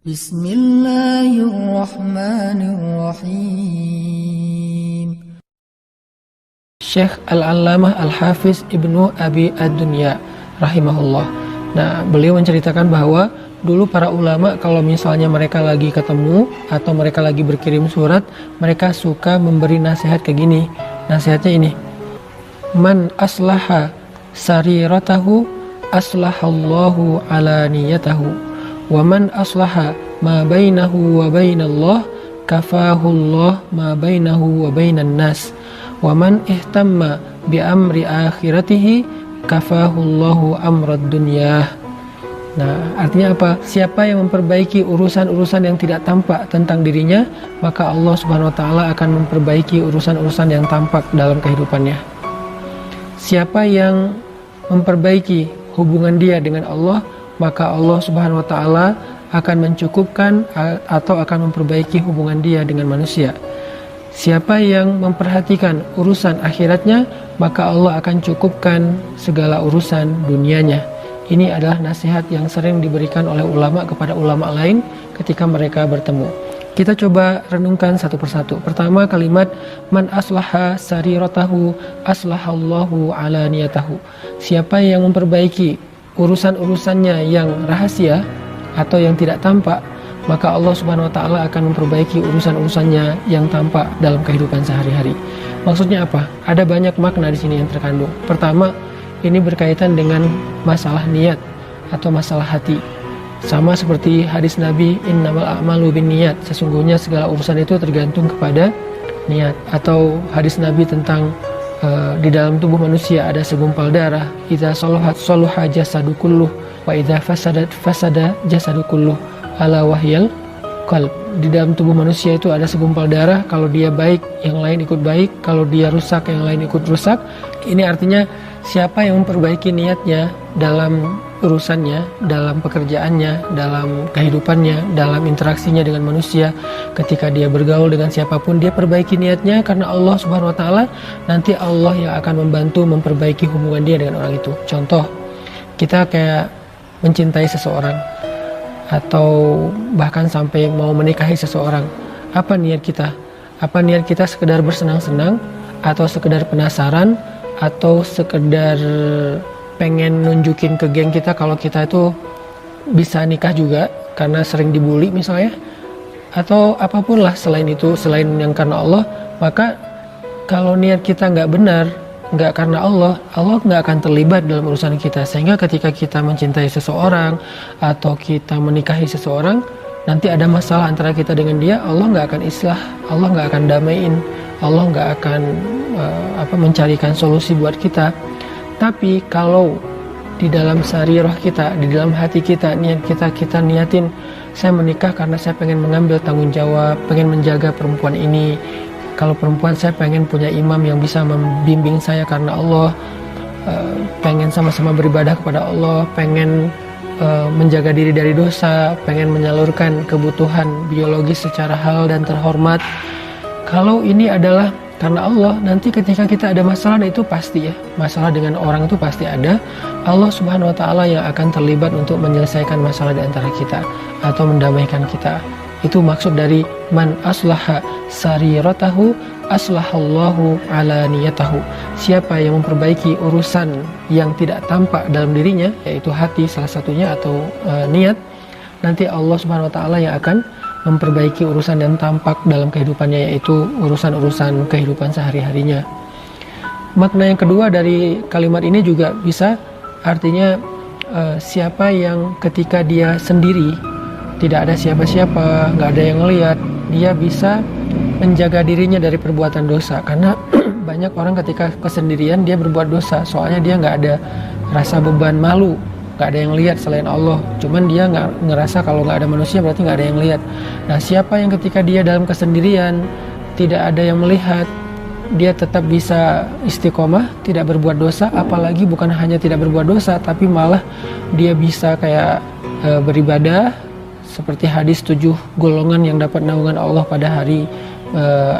Bismillahirrahmanirrahim. Syekh Al-Allamah Al-Hafiz Ibnu Abi Ad-Dunya rahimahullah. Nah, beliau menceritakan bahwa dulu para ulama kalau misalnya mereka lagi ketemu atau mereka lagi berkirim surat, mereka suka memberi nasihat kayak gini. Nasihatnya ini: Man aslaha sariratahu aslahallahu alaniyatahu. Wa man aslaha ma bainahu wa bainallah kafahullah ma bainahu wa bainan nas. Wa man ihtamma bi amri akhiratihi kafahullahu amrad dunyah. Nah, artinya apa? Siapa yang memperbaiki urusan-urusan yang tidak tampak tentang dirinya, maka Allah Subhanahu wa taala akan memperbaiki urusan-urusan yang tampak dalam kehidupannya. Siapa yang memperbaiki hubungan dia dengan Allah, maka Allah Subhanahu wa taala akan mencukupkan atau akan memperbaiki hubungan dia dengan manusia. Siapa yang memperhatikan urusan akhiratnya, maka Allah akan cukupkan segala urusan dunianya. Ini adalah nasihat yang sering diberikan oleh ulama kepada ulama lain ketika mereka bertemu. Kita coba renungkan satu persatu. Pertama, kalimat man aslaha sariratahu aslahallahu alaniyatahu. Siapa yang memperbaiki urusan-urusannya yang rahasia atau yang tidak tampak, maka Allah Subhanahu wa taala akan memperbaiki urusan-urusannya yang tampak dalam kehidupan sehari-hari. Maksudnya apa? Ada banyak makna di sini yang terkandung. Pertama, ini berkaitan dengan masalah niat atau masalah hati. Sama seperti hadis Nabi, innamal a'malu binniyat, sesungguhnya segala urusan itu tergantung kepada niat. Atau hadis Nabi tentang di dalam tubuh manusia ada segumpal darah, idza salahat salaha jasadu kulluh wa idza fasadat fasada jasadu kulluh, ala wahyal qalb. Di dalam tubuh manusia itu ada segumpal darah, kalau dia baik yang lain ikut baik, kalau dia rusak yang lain ikut rusak. Ini artinya siapa yang memperbaiki niatnya dalam urusannya, dalam pekerjaannya, dalam kehidupannya, dalam interaksinya dengan manusia, ketika dia bergaul dengan siapapun, dia perbaiki niatnya karena Allah Subhanahu wa taala, nanti Allah yang akan membantu memperbaiki hubungan dia dengan orang itu. Contoh, kita kayak mencintai seseorang atau bahkan sampai mau menikahi seseorang. Apa niat kita? Apa niat kita? Sekedar bersenang-senang atau sekedar penasaran atau sekedar pengen nunjukin ke geng kita kalau kita itu bisa nikah juga karena sering dibully misalnya, atau apapun lah selain itu, selain yang karena Allah. Maka kalau niat kita nggak benar, nggak karena Allah, Allah nggak akan terlibat dalam urusan kita. Sehingga ketika kita mencintai seseorang atau kita menikahi seseorang, nanti ada masalah antara kita dengan dia, Allah nggak akan islah, Allah nggak akan damaiin, Allah nggak akan mencarikan solusi buat kita. Tapi kalau di dalam sarirah kita, di dalam hati kita, niat kita niatin, saya menikah karena saya pengen mengambil tanggung jawab, pengen menjaga perempuan ini. Kalau perempuan, saya pengen punya imam yang bisa membimbing saya karena Allah, pengen sama-sama beribadah kepada Allah, pengen menjaga diri dari dosa, pengen menyalurkan kebutuhan biologis secara halal dan terhormat. Kalau ini adalah karena Allah, nanti ketika kita ada masalah, itu pasti ya, masalah dengan orang itu pasti ada. Allah Subhanahu wa taala yang akan terlibat untuk menyelesaikan masalah di antara kita atau mendamaikan kita. Itu maksud dari man aslaha sariratahu aslahallahu alaniyatahu. Siapa yang memperbaiki urusan yang tidak tampak dalam dirinya, yaitu hati salah satunya atau niat, nanti Allah Subhanahu wa taala yang akan memperbaiki urusan yang tampak dalam kehidupannya, yaitu urusan-urusan kehidupan sehari-harinya. Makna yang kedua dari kalimat ini juga bisa artinya siapa yang ketika dia sendiri, tidak ada siapa-siapa, nggak ada yang ngelihat, dia bisa menjaga dirinya dari perbuatan dosa. Karena banyak orang ketika kesendirian dia berbuat dosa, soalnya dia nggak ada rasa beban malu, nggak ada yang lihat selain Allah. Cuman dia nggak ngerasa kalau nggak ada manusia berarti nggak ada yang lihat. Nah, siapa yang ketika dia dalam kesendirian, tidak ada yang melihat, dia tetap bisa istiqomah, tidak berbuat dosa, apalagi bukan hanya tidak berbuat dosa, tapi malah dia bisa kayak beribadah, seperti hadis 7 golongan yang dapat naungan Allah pada hari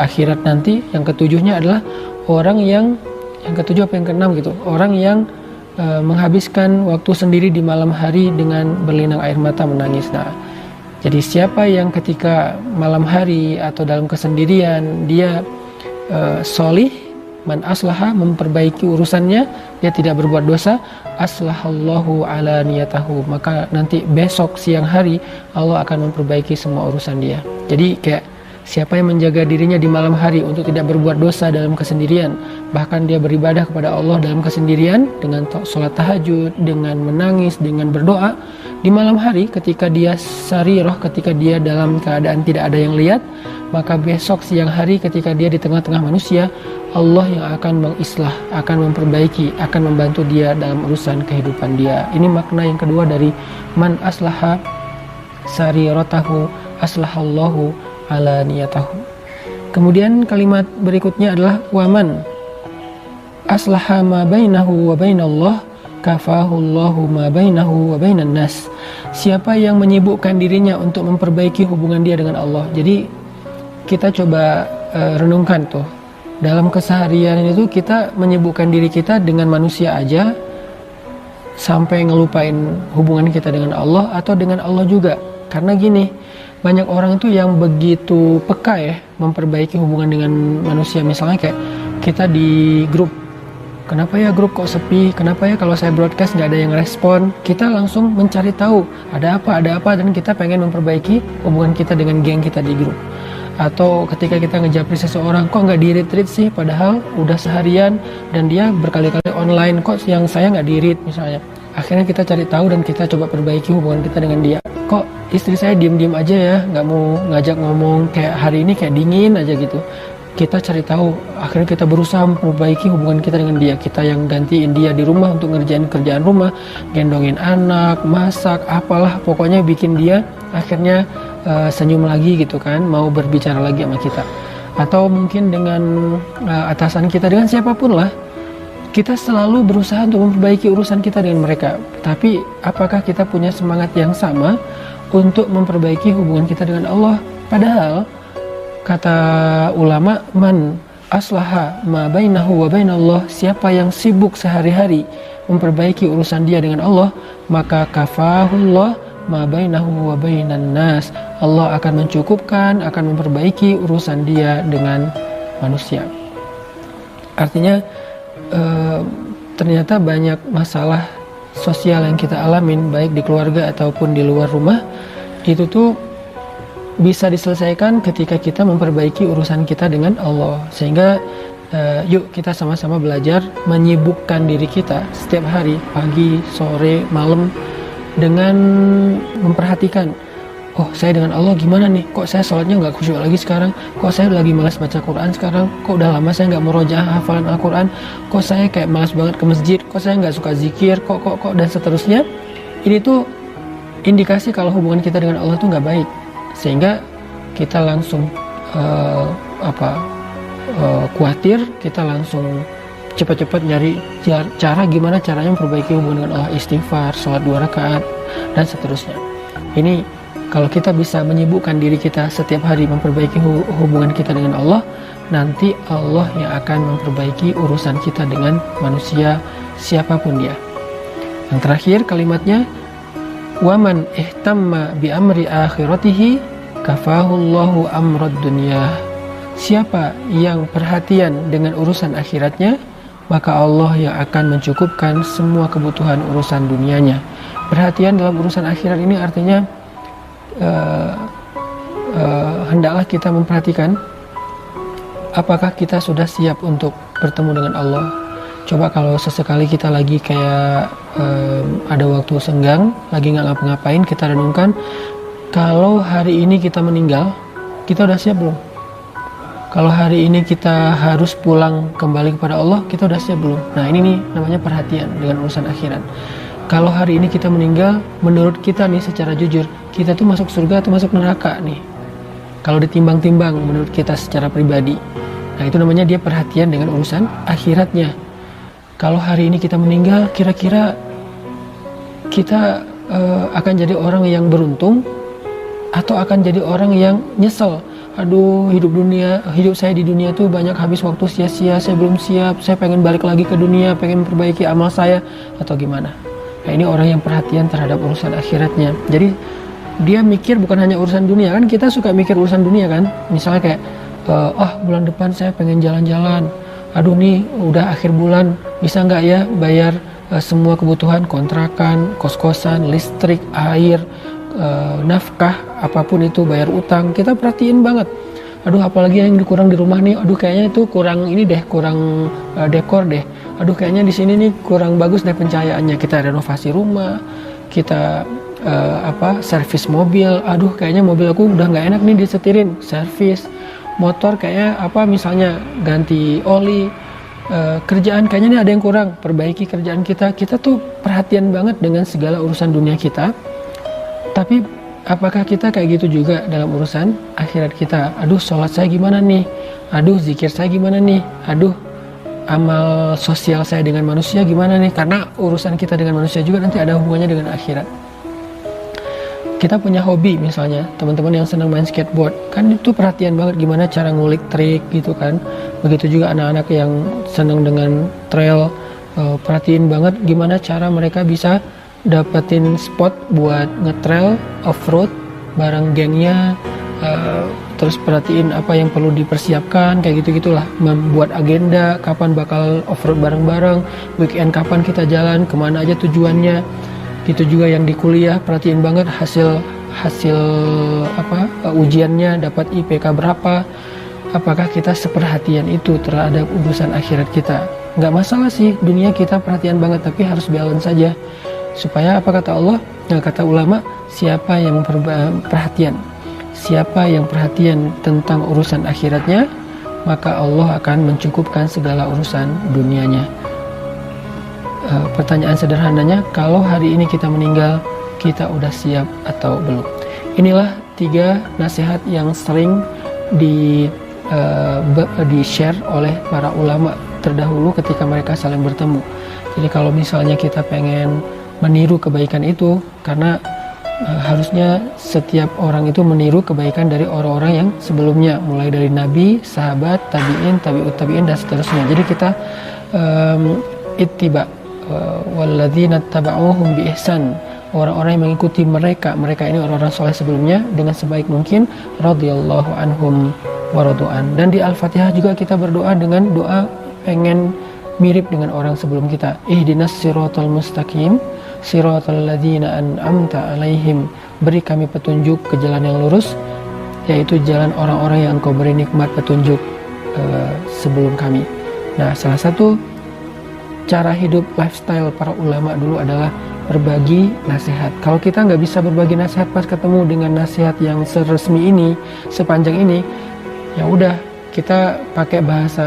akhirat nanti. Yang ketujuhnya adalah orang yang ketujuh apa yang keenam gitu, orang yang menghabiskan waktu sendiri di malam hari dengan berlinang air mata menangis. Nah, Jadi siapa yang ketika malam hari atau dalam kesendirian dia solih, man aslaha, memperbaiki urusannya, dia tidak berbuat dosa, aslahallahu ala niyatahu, maka nanti besok siang hari Allah akan memperbaiki semua urusan dia. Jadi kayak siapa yang menjaga dirinya di malam hari untuk tidak berbuat dosa dalam kesendirian, bahkan dia beribadah kepada Allah dalam kesendirian dengan sholat tahajud, dengan menangis, dengan berdoa di malam hari ketika dia sarirah, ketika dia dalam keadaan tidak ada yang lihat, maka besok siang hari ketika dia di tengah-tengah manusia, Allah yang akan mengislah, akan memperbaiki, akan membantu dia dalam urusan kehidupan dia. Ini makna yang kedua dari man aslaha sariratahu aslahallahu ala niyatahu. Kemudian kalimat berikutnya adalah waman aslaha ma bainahu wa bainallah kafahullahu ma bainahu wa bainan nas. Siapa yang menyibukkan dirinya untuk memperbaiki hubungan dia dengan Allah. Jadi kita coba renungkan tuh, dalam keseharian itu kita menyibukkan diri kita dengan manusia aja sampai ngelupain hubungan kita dengan Allah atau dengan Allah juga. Karena gini, banyak orang itu yang begitu peka ya memperbaiki hubungan dengan manusia. Misalnya kayak kita di grup, kenapa ya grup kok sepi, kenapa ya kalau saya broadcast nggak ada yang respon. Kita langsung mencari tahu ada apa, dan kita pengen memperbaiki hubungan kita dengan geng kita di grup. Atau ketika kita ngejapri seseorang, kok nggak di-retweet sih, padahal udah seharian dan dia berkali-kali online, kok yang saya nggak di-read misalnya. Akhirnya kita cari tahu dan kita coba perbaiki hubungan kita dengan dia. Kok istri saya diem-diem aja ya, nggak mau ngajak ngomong, kayak hari ini kayak dingin aja gitu. Kita cari tahu, akhirnya kita berusaha memperbaiki hubungan kita dengan dia. Kita yang gantiin dia di rumah untuk ngerjain kerjaan rumah, gendongin anak, masak, apalah, pokoknya bikin dia akhirnya senyum lagi gitu kan, mau berbicara lagi sama kita. Atau mungkin dengan atasan kita, dengan siapapun lah, kita selalu berusaha untuk memperbaiki urusan kita dengan mereka. Tapi apakah kita punya semangat yang sama untuk memperbaiki hubungan kita dengan Allah? Padahal kata ulama, man aslaha ma bainahu wa bainallah, siapa yang sibuk sehari-hari memperbaiki urusan dia dengan Allah, maka kafahullah ma bainahu wa bainan nas, Allah akan mencukupkan, akan memperbaiki urusan dia dengan manusia. Artinya ternyata banyak masalah sosial yang kita alamin, baik di keluarga ataupun di luar rumah, itu tuh bisa diselesaikan ketika kita memperbaiki urusan kita dengan Allah. Sehingga yuk kita sama-sama belajar menyibukkan diri kita setiap hari, pagi, sore, malam, dengan memperhatikan, oh saya dengan Allah gimana nih, kok saya sholatnya nggak khusyuk lagi sekarang, kok saya lagi malas baca Quran sekarang, kok udah lama saya nggak murojaah hafalan Al-Quran, kok saya kayak malas banget ke masjid, kok saya nggak suka zikir, kok dan seterusnya. Ini tuh indikasi kalau hubungan kita dengan Allah tuh nggak baik, sehingga kita langsung khawatir, kita langsung cepat-cepat nyari cara gimana caranya memperbaiki hubungan dengan Allah, istighfar, sholat 2 rakaat dan seterusnya. Ini kalau kita bisa menyibukkan diri kita setiap hari memperbaiki hubungan kita dengan Allah, nanti Allah yang akan memperbaiki urusan kita dengan manusia siapapun dia. Yang terakhir kalimatnya, waman ihtamma bi amri akhiratihi kafahullahu amrad dunya. Siapa yang perhatian dengan urusan akhiratnya, maka Allah yang akan mencukupkan semua kebutuhan urusan dunianya. Perhatian dalam urusan akhirat ini artinya hendaklah kita memperhatikan apakah kita sudah siap untuk bertemu dengan Allah. Coba kalau sesekali kita lagi kayak ada waktu senggang, lagi nggak ngapa-ngapain, kita renungkan, kalau hari ini kita meninggal, kita udah siap belum? Kalau hari ini kita harus pulang kembali kepada Allah, kita udah siap belum? Nah ini nih namanya perhatian dengan urusan akhirat. Kalau hari ini kita meninggal, menurut kita nih secara jujur, kita tuh masuk surga atau masuk neraka nih? Kalau ditimbang-timbang menurut kita secara pribadi. Nah itu namanya dia perhatian dengan urusan akhiratnya. Kalau hari ini kita meninggal, kira-kira kita akan jadi orang yang beruntung atau akan jadi orang yang nyesel? Aduh, hidup saya di dunia tuh banyak habis waktu sia-sia, saya belum siap, saya pengen balik lagi ke dunia, pengen memperbaiki amal saya, atau gimana. Nah ini orang yang perhatian terhadap urusan akhiratnya. Jadi dia mikir bukan hanya urusan dunia. Kan kita suka mikir urusan dunia kan, misalnya kayak bulan depan saya pengen jalan-jalan, aduh nih udah akhir bulan, bisa nggak ya bayar semua kebutuhan kontrakan, kos-kosan, listrik, air, nafkah, apapun itu, bayar utang. Kita perhatiin banget, aduh apalagi yang kurang di rumah nih, aduh kayaknya itu kurang ini deh, kurang dekor deh, aduh kayaknya di sini nih kurang bagus deh pencahayaannya. Kita renovasi rumah, kita servis mobil, aduh kayaknya mobil aku udah nggak enak nih disetirin, servis. Motor kayaknya misalnya ganti oli, kerjaan kayaknya nih ada yang kurang, perbaiki kerjaan kita. Kita tuh perhatian banget dengan segala urusan dunia kita. Tapi apakah kita kayak gitu juga dalam urusan akhirat kita? Aduh sholat saya gimana nih, aduh zikir saya gimana nih, aduh amal sosial saya dengan manusia gimana nih. Karena urusan kita dengan manusia juga nanti ada hubungannya dengan akhirat. Kita punya hobi misalnya, teman-teman yang senang main skateboard, kan itu perhatian banget gimana cara ngulik trik gitu kan. Begitu juga anak-anak yang senang dengan trail, perhatiin banget gimana cara mereka bisa dapetin spot buat nge-trail off-road bareng gengnya, terus perhatiin apa yang perlu dipersiapkan, kayak gitu-gitulah. Membuat agenda, kapan bakal off-road bareng-bareng, weekend kapan kita jalan, kemana aja tujuannya. Gitu juga yang di kuliah, perhatiin banget hasil ujiannya, dapat IPK berapa. Apakah kita seperhatian itu terhadap urusan akhirat kita? Nggak masalah sih, dunia kita perhatian banget, tapi harus balance saja. Supaya apa kata Allah? Nah, kata ulama, siapa yang perhatian, siapa yang perhatian tentang urusan akhiratnya, maka Allah akan mencukupkan segala urusan dunianya. Pertanyaan sederhananya, kalau hari ini kita meninggal, kita udah siap atau belum? Inilah 3 nasihat yang sering di share oleh para ulama terdahulu ketika mereka saling bertemu. Jadi kalau misalnya kita pengen meniru kebaikan itu, karena harusnya setiap orang itu meniru kebaikan dari orang-orang yang sebelumnya, mulai dari nabi, sahabat, tabi'in, tabi'ut tabi'in, dan seterusnya. Jadi kita ittiba walladzina taba'uhum bi ihsan, orang-orang yang mengikuti mereka ini orang-orang soleh sebelumnya dengan sebaik mungkin, radhiyallahu anhum wa radu'an. Dan di Al-Fatihah juga kita berdoa dengan doa pengen mirip dengan orang sebelum kita. Ihdinas siratal mustaqim siratal ladzina an'amta alaihim, beri kami petunjuk ke jalan yang lurus, yaitu jalan orang-orang yang Engkau beri nikmat petunjuk sebelum kami. Nah, salah satu cara hidup lifestyle para ulama dulu adalah berbagi nasihat. Kalau kita nggak bisa berbagi nasihat pas ketemu dengan nasihat yang seresmi ini, sepanjang ini, ya udah kita pakai bahasa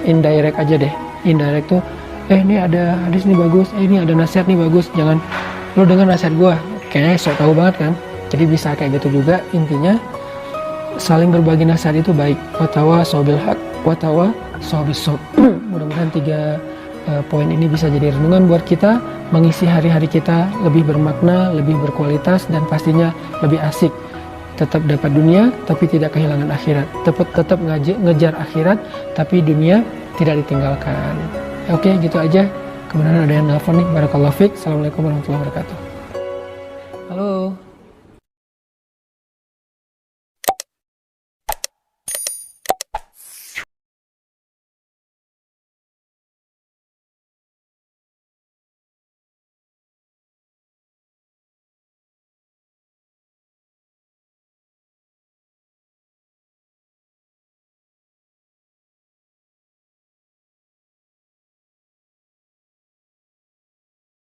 indirect aja deh. Indirect tuh, ini ada hadis nih bagus, ini ada nasihat nih bagus. Jangan lo dengar nasihat gua, kayaknya sok tahu banget kan. Jadi bisa kayak gitu juga. Intinya saling berbagi nasihat itu baik. Watawa sobil haq, watawa sobis sob. Mudah-mudahan 3 poin ini bisa jadi renungan buat kita, mengisi hari-hari kita lebih bermakna, lebih berkualitas, dan pastinya lebih asik. Tetap dapat dunia tapi tidak kehilangan akhirat, tetap ngejar akhirat tapi dunia tidak ditinggalkan. Oke, gitu aja. Kemudian ada yang nelfon nih. Barakallahu fiik. Assalamualaikum warahmatullahi wabarakatuh.